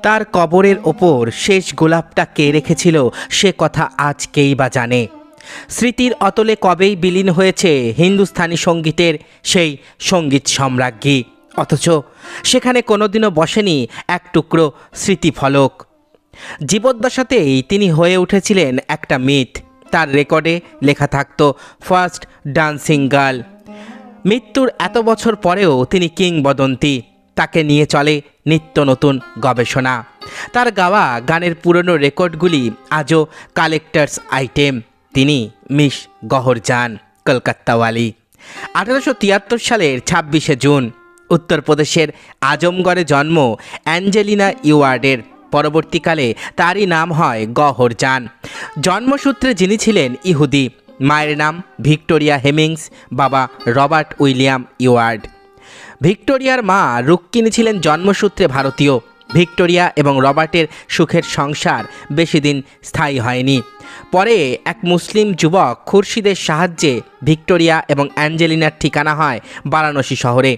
তার কবরের ওপর শেষ গোলাপটা কে রেখেছিল সে কথা আজ কেই বা জানে। স্মৃতির অতলে কবেই বিলীন হয়েছে হিন্দুস্তানি সঙ্গীতের সেই সঙ্গীত সম্রাজ্ঞী, অথচ সেখানে কোনোদিনও বসেনি এক টুকরো স্মৃতিফলক। জীবদ্দশাতেই তিনি হয়ে উঠেছিলেন একটা মিথ। তার রেকর্ডে লেখা থাকতো ফার্স্ট ডান্সিং গার্ল। মৃত্যুর এত বছর পরেও তিনি কিংবদন্তি। তাকে নিয়ে চলে নিত্য নতুন গবেষণা। তার গাওয়া গানের পুরনো রেকর্ডগুলি আজও কালেক্টরস আইটেম। তিনি মিস গওহরজান কলকাতাওয়ালি। 1873 সালের 26শে জুন উত্তরপ্রদেশের আজমগড়ে জন্ম অ্যাঞ্জেলিনা ইওয়ার্ডের। পরবর্তীকালে তারই নাম হয় গওহরজান। জন্মসূত্রে যিনি ছিলেন ইহুদি। মায়ের নাম ভিক্টোরিয়া হেমিংস, বাবা রবার্ট উইলিয়াম ইওয়ার্ড। ভিক্টোরিয়ার মা রুক্মিণী ছিলেন জন্মসূত্রে ভারতীয়। ভিক্টোরিয়া এবং রবার্টের সুখের সংসার বেশি দিন স্থায়ী হয়নি। পরে এক মুসলিম যুবক খুরশিদের সাহায্যে ভিক্টোরিয়া এবং অ্যাঞ্জেলিনার ঠিকানা হয় বারাণসী শহরে।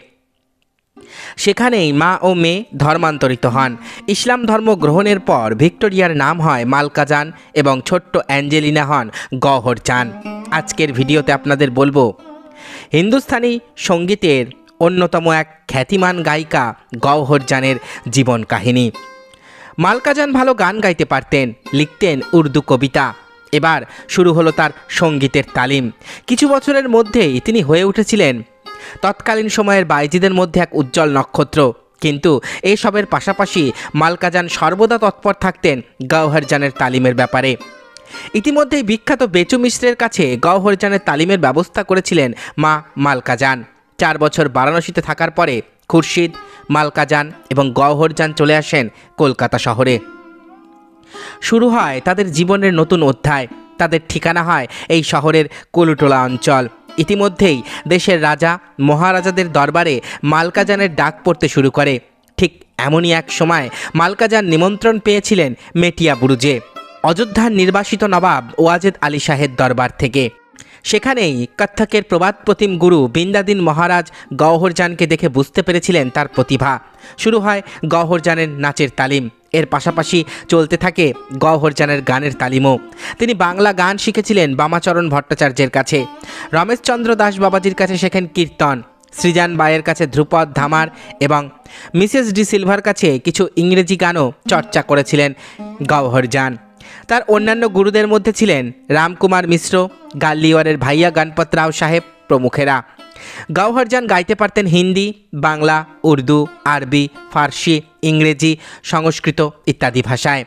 সেখানেই মা ও মেয়ে ধর্মান্তরিত হন। ইসলাম ধর্ম গ্রহণের পর ভিক্টোরিয়ার নাম হয় মালকাজান এবং ছোট্ট অ্যাঞ্জেলিনা হন গওহরজান। আজকের ভিডিওতে আপনাদের বলবো হিন্দুস্তানি সঙ্গীতের অন্যতম এক খ্যাতিমান গায়িকা গওহরজানের জীবন কাহিনী। মালকাজান ভালো গান গাইতে পারতেন, লিখতেন উর্দু কবিতা। এবার শুরু হলো তার সঙ্গীতের তালিম। কিছু বছরের মধ্যেই তিনি হয়ে উঠেছিলেন তৎকালীন সময়ের বাইজিদের মধ্যে এক উজ্জ্বল নক্ষত্র। কিন্তু এসবের পাশাপাশি মালকাজান সর্বদা তৎপর থাকতেন গওহরজানের তালিমের ব্যাপারে। ইতিমধ্যেই বিখ্যাত বেচু মিশ্রের কাছে গওহরজানের তালিমের ব্যবস্থা করেছিলেন মা মালকাজান। 4 বছর বারাণসীতে থাকার পরে খুরশিদ, মালকাজান এবং গওহরজান চলে আসেন কলকাতা শহরে। শুরু হয় তাদের জীবনের নতুন অধ্যায়। তাদের ঠিকানা হয় এই শহরের কলুটোলা অঞ্চল। ইতিমধ্যেই দেশের রাজা মহারাজাদের দরবারে মালকাজানের ডাক পড়তে শুরু করে। ঠিক এমনই এক সময় মালকাজান নিমন্ত্রণ পেয়েছিলেন মেটিয়া বুরুজে, অযোধ্যার নির্বাসিত নবাব ওয়াজেদ আলী শাহের দরবার থেকে। সেখানেই কত্থকের প্রবাদ প্রতিম গুরু বিন্দাদিন মহারাজ গওহরজানকে দেখে বুঝতে পেরেছিলেন তার প্রতিভা। শুরু হয় গওহরজানের নাচের তালিম। এর পাশাপাশি চলতে থাকে গওহরজানের গানের তালিমও। তিনি বাংলা গান শিখেছিলেন বামাচরণ ভট্টাচার্যের কাছে, রমেশচন্দ্র দাস বাবাজির কাছে শেখেন কীর্তন, সৃজান বায়ের কাছে ধ্রুপদ ধামার এবং মিসেস ডি সিলভার কাছে কিছু ইংরেজি গানও চর্চা করেছিলেন গওহরজান। তার অন্যান্য গুরুদের মধ্যে ছিলেন রামকুমার মিশ্র, গাল্লিওয়ারের ভাইয়া গণপত রাও সাহেব প্রমুখেরা। গওহরজান গাইতে পারতেন হিন্দি, বাংলা, উর্দু, আরবি, ফার্সি, ইংরেজি, সংস্কৃত ইত্যাদি ভাষায়।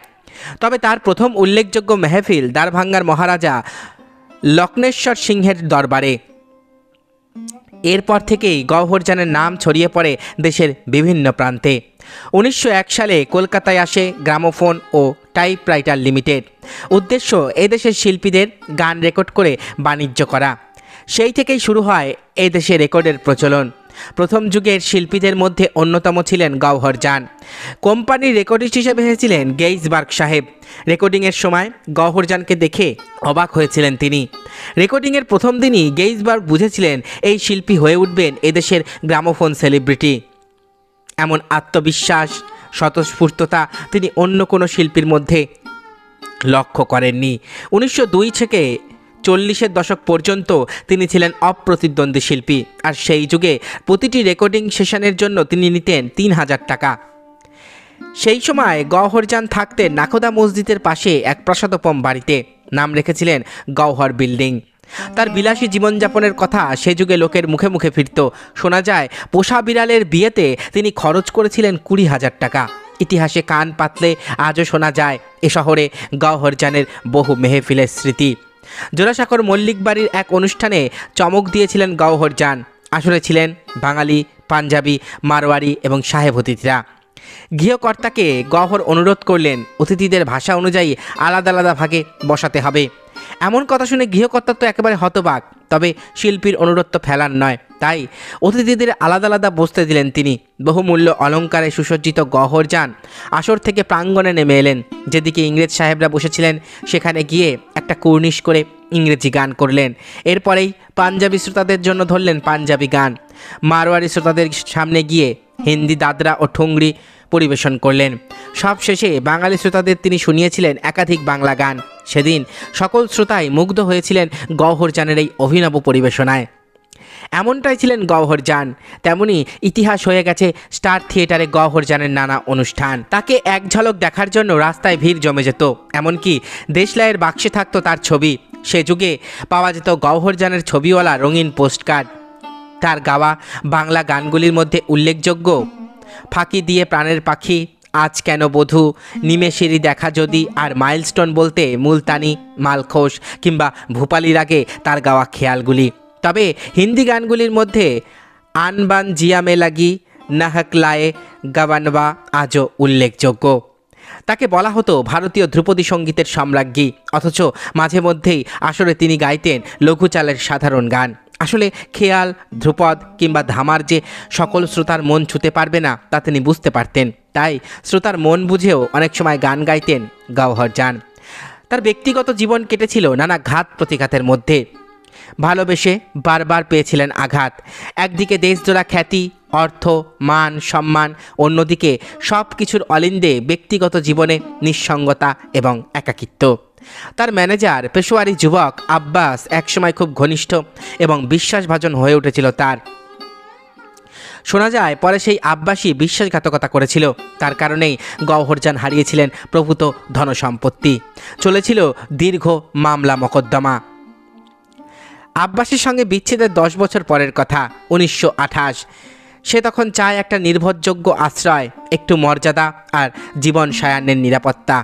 তবে তার প্রথম উল্লেখযোগ্য মেহফিল দ্বারভাঙ্গার মহারাজা লক্ষ্ণেশ্বর সিংহের দরবারে। এরপর থেকেই গওহরজানের নাম ছড়িয়ে পড়ে দেশের বিভিন্ন প্রান্তে। 1901 সালে কলকাতায় আসে গ্রামোফোন ও টাইপরাইটার লিমিটেড। উদ্দেশ্য এদেশের শিল্পীদের গান রেকর্ড করে বাণিজ্য করা। সেই থেকেই শুরু হয় এদেশে রেকর্ডের প্রচলন। প্রথম যুগের শিল্পীদের মধ্যে অন্যতম ছিলেন গওহরজান। কোম্পানির রেকর্ডিস্ট হিসেবে এসেছিলেন গেইসবার্গ সাহেব। রেকর্ডিংয়ের সময় গওহরজানকে দেখে অবাক হয়েছিলেন তিনি। রেকর্ডিংয়ের প্রথম দিনই গেইসবার্গ বুঝেছিলেন এই শিল্পী হয়ে উঠবেন এদেশের গ্রামোফোন সেলিব্রিটি। এমন আত্মবিশ্বাস, স্বতঃস্ফূর্ততা তিনি অন্য কোনো শিল্পীর মধ্যে লক্ষ্য করেননি। 1902 থেকে 40-এর দশক পর্যন্ত তিনি ছিলেন অপ্রতিদ্বন্দ্বী শিল্পী। আর সেই যুগে প্রতিটি রেকর্ডিং সেশনের জন্য তিনি নিতেন 3000 টাকা। সেই সময় গওহরজান থাকতেন নাখোদা মসজিদের পাশে এক প্রাসাদোপম বাড়িতে। নাম রেখেছিলেন গওহর বিল্ডিং। তার বিলাসী জীবনযাপনের কথা সে যুগে লোকের মুখে মুখে ফিরত। শোনা যায় পোষা বিড়ালের বিয়েতে তিনি খরচ করেছিলেন 20,000 টাকা। ইতিহাসে কান পাতলে আজও শোনা যায় এ শহরে গওহরজানের বহু মেহফিলের স্মৃতি। জোড়াসাঁকোর মল্লিক বাড়ির এক অনুষ্ঠানে চমক দিয়েছিলেন গওহরজান। আসরে ছিলেন বাঙালি, পাঞ্জাবি, মারোয়ারি এবং সাহেব অতিথিরা। গৃহকর্তাকে গওহর অনুরোধ করলেন অতিথিদের ভাষা অনুযায়ী আলাদা আলাদা ভাগে বসাতে হবে। এমন কথা শুনে গৃহকর্তা তো একেবারে হতবাক। তবে শিল্পীর অনুরোধ তো ফেলার নয়, তাই অতিথিদের আলাদা আলাদা বসতে দিলেন তিনি। বহুমূল্য অলঙ্কারে সুসজ্জিত গওহরজান আসর থেকে প্রাঙ্গণে নেমে এলেন। যেদিকে ইংরেজ সাহেবরা বসেছিলেন সেখানে গিয়ে একটা কুর্নিশ করে ইংরেজি গান করলেন। এরপরেই পাঞ্জাবি শ্রোতাদের জন্য ধরলেন পাঞ্জাবি গান। মারোয়ারি শ্রোতাদের সামনে গিয়ে হিন্দি দাদরা ও ঠুংরি পরিবেশন করলেন। সবশেষে বাঙালি শ্রোতাদের তিনি শুনিয়েছিলেন একাধিক বাংলা গান। সেদিন সকল শ্রোতাই মুগ্ধ হয়েছিলেন গওহর জানের এই অভিনব পরিবেশনায়। এমনটাই ছিলেন গওহর জান। তেমনি ইতিহাস হয়ে গেছে স্টার থিয়েটারে গওহর জানের নানা অনুষ্ঠান। তাকে এক ঝলক দেখার জন্য রাস্তায় ভিড় জমে যেত, এমনকি দেশলাইয়ের বাক্সে থাকতো তার ছবি। সে যুগে পাওয়া যেত গওহর জানের ছবিওয়ালা রঙিন পোস্টকার্ড। তার গাওয়া বাংলা গানগুলির মধ্যে উল্লেখযোগ্য ফাঁকি দিয়ে প্রাণের পাখি, আজ কেন বধূ, নিমেষেরই দেখা যদি, আর মাইলস্টোন বলতে মুলতানি, মালখোস কিংবা ভূপালির আগে তার গাওয়া খেয়ালগুলি। তবে হিন্দি গানগুলির মধ্যে আনবান জিয়া মে লাগি, নাহক লায়ে গাবানবা আজও উল্লেখযোগ্য। তাকে বলা হতো ভারতীয় ধ্রুপদী সঙ্গীতের সম্রাজ্ঞী, অথচ মাঝে মধ্যেই আসলে তিনি গাইতেন লঘুচালের সাধারণ গান। আসলে খেয়াল, ধ্রুপদ কিংবা ধামার যে সকল শ্রোতার মন ছুঁতে পারবে না তা তিনি বুঝতে পারতেন। তাই শ্রোতার মন বুঝেও অনেক সময় গান গাইতেন গওহর জান। তার ব্যক্তিগত জীবন কেটেছিল নানা ঘাত প্রতিঘাতের মধ্যে। ভালোবেসে বারবার পেয়েছিলেন আঘাত। একদিকে দেশজোড়া খ্যাতি, অর্থ, মান, সম্মান, অন্যদিকে সব কিছুর অলিন্দে ব্যক্তিগত জীবনে নিঃসঙ্গতা এবং একাকিত্ব। তার ম্যানেজার পেশোয়ারি যুবক আব্বাস একসময় খুব ঘনিষ্ঠ এবং বিশ্বাসভাজন হয়ে উঠেছিল তার। শোনা যায় পরে সেই আব্বাসী বিশ্বাসঘাতকতা করেছিল। তার কারণেই গওহর জান হারিয়েছিলেন প্রভূত ধনসম্পত্তি। চলেছিল দীর্ঘ মামলা মকদ্দমা। আব্বাসীর সঙ্গে বিচ্ছেদের 10 বছর পরের কথা, 1928। সে তখন চায় একটা নির্ভরযোগ্য আশ্রয়, একটু মর্যাদা আর জীবন সায়ান্নের নিরাপত্তা।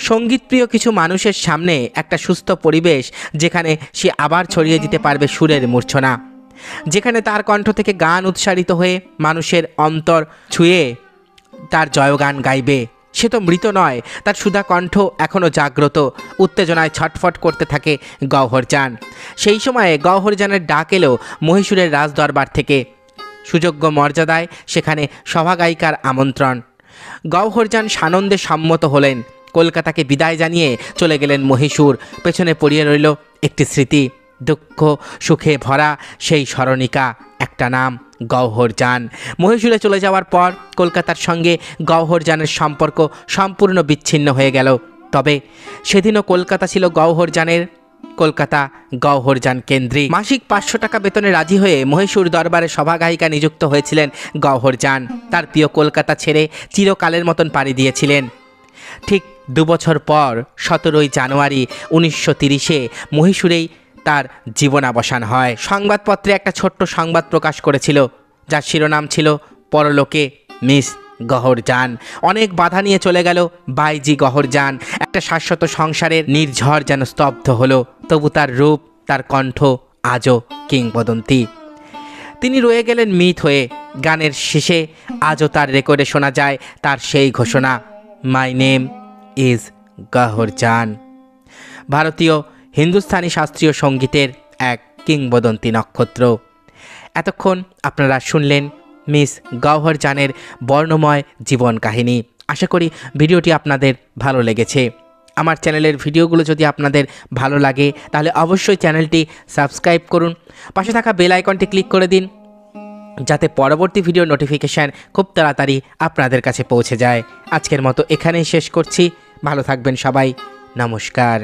সঙ্গীতপ্রিয় কিছু মানুষের সামনে একটা সুস্থ পরিবেশ, যেখানে সে আবার ছড়িয়ে দিতে পারবে সুরের মূর্ছনা, যেখানে তার কণ্ঠ থেকে গান উৎসারিত হয়ে মানুষের অন্তর ছুঁয়ে তার জয়গান গাইবে। সে তো মৃত নয়, তার সুধা কণ্ঠ এখনও জাগ্রত, উত্তেজনায় ছটফট করতে থাকে গওহর জান। সেই সময়ে গওহর জানের ডাক এলো মহীশূরের রাজদরবার থেকে। সুযোগ্য মর্যাদায় সেখানে সভাগায়িকার আমন্ত্রণ। গওহর জান সানন্দে সম্মত হলেন। কলকাতাকে বিদায় জানিয়ে চলে গেলেন মহীশূর। পেছনে পড়িয়ে রইল একটি স্মৃতি, দুঃখ সুখে ভরা সেই স্মরণিকা, একটা নাম গওহর জান। মহীশূরে চলে যাওয়ার পর কলকাতার সঙ্গে গওহর জানের সম্পর্ক সম্পূর্ণ বিচ্ছিন্ন হয়ে গেল। তবে সেদিনও কলকাতা ছিল গওহর জানের, কলকাতা গওহর জান কেন্দ্রিক। মাসিক 500 টাকা বেতনে রাজি হয়ে মহীশূর দরবারে সভাগায়িকা নিযুক্ত হয়েছিলেন গওহর জান। তার প্রিয় কলকাতা ছেড়ে চিরকালের মতন পাড়ি দিয়েছিলেন। ঠিক 2 বছর পর 17ই জানুয়ারি 1930-এ মহীশূরেই তার জীবনাবসান হয়। সংবাদপত্রে একটা ছোট্ট সংবাদ প্রকাশ করেছিল, যার শিরোনাম ছিল পরলোকে মিস গওহর জান। অনেক বাধা নিয়ে চলে গেল বাইজি গওহর জান। একটা শাশ্বত সংসারের নির্ঝর যেন স্তব্ধ হলো। তবু তার রূপ, তার কণ্ঠ আজও কিংবদন্তি। তিনি রয়ে গেলেন মিথ হয়ে। গানের শেষে আজও তার রেকর্ডে শোনা যায় তার সেই ঘোষণা, মাই নেম ইজ গওহর জান। ভারতীয় হিন্দুস্তানি শাস্ত্রীয় সঙ্গীতের এক কিংবদন্তি নক্ষত্র। এতক্ষণ আপনারা শুনলেন মিস গওহর জানের বর্ণময় জীবন কাহিনী। আশা করি ভিডিওটি আপনাদের ভালো লেগেছে। আমার চ্যানেলের ভিডিওগুলো যদি আপনাদের ভালো লাগে তাহলে অবশ্যই চ্যানেলটি সাবস্ক্রাইব করুন, পাশে থাকা বেল আইকনটি ক্লিক করে দিন, যাতে পরবর্তী ভিডিও নোটিফিকেশান খুব তাড়াতাড়ি আপনাদের কাছে পৌঁছে যায়। আজকের মতো এখানেই শেষ করছি। ভালো থাকবেন সবাই। নমস্কার।